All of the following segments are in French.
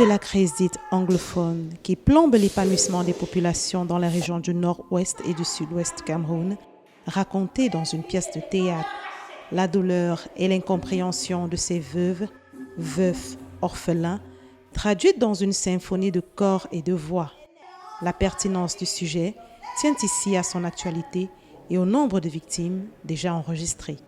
de la crise dite anglophone qui plombe l'épanouissement des populations dans la région du nord-ouest et du sud-ouest du Cameroun, racontée dans une pièce de théâtre, la douleur et l'incompréhension de ces veuves, veufs, orphelins, traduite dans une symphonie de corps et de voix. La pertinence du sujet tient ici à son actualité et au nombre de victimes déjà enregistrées.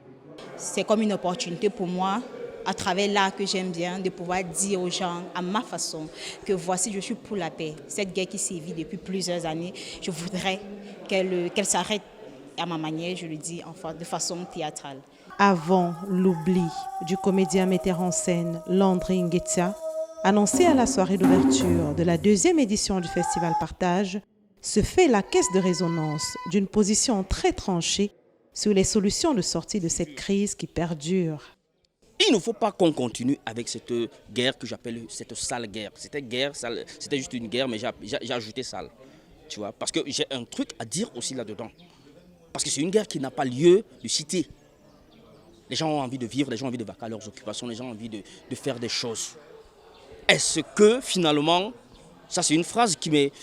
C'est comme une opportunité pour moi, à travers l'art que j'aime bien, de pouvoir dire aux gens, à ma façon, que voici, je suis pour la paix. Cette guerre qui sévit depuis plusieurs années, je voudrais qu'elle s'arrête à ma manière, je le dis de façon théâtrale. Avant l'oubli du comédien metteur en scène Landry Nguetia, annoncé à la soirée d'ouverture de la 2e édition du Festival Partage, se fait la caisse de résonance d'une position très tranchée sur les solutions de sortie de cette crise qui perdure. Il ne faut pas qu'on continue avec cette guerre que j'appelle cette sale guerre. C'était juste une guerre, mais j'ai ajouté sale. Tu vois, parce que j'ai un truc à dire aussi là-dedans. Parce que c'est une guerre qui n'a pas lieu de citer. Les gens ont envie de vivre, les gens ont envie de vaquer à leurs occupations, les gens ont envie de faire des choses. Est-ce que finalement, ça c'est une phrase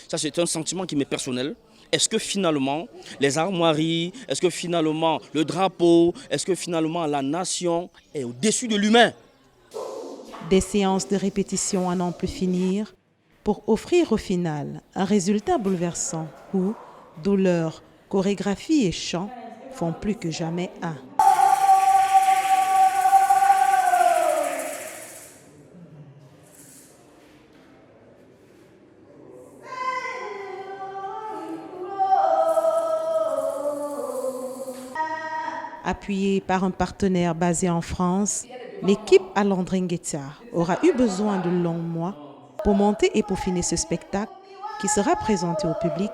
ça c'est un sentiment qui m'est personnel. Est-ce que finalement les armoiries, est-ce que finalement le drapeau, est-ce que finalement la nation est au-dessus de l'humain? Des séances de répétition à n'en plus finir pour offrir au final un résultat bouleversant où douleur, chorégraphie et chant font plus que jamais un. Appuyée par un partenaire basé en France, l'équipe à Landry Nguetia aura eu besoin de longs mois pour monter et peaufiner ce spectacle qui sera présenté au public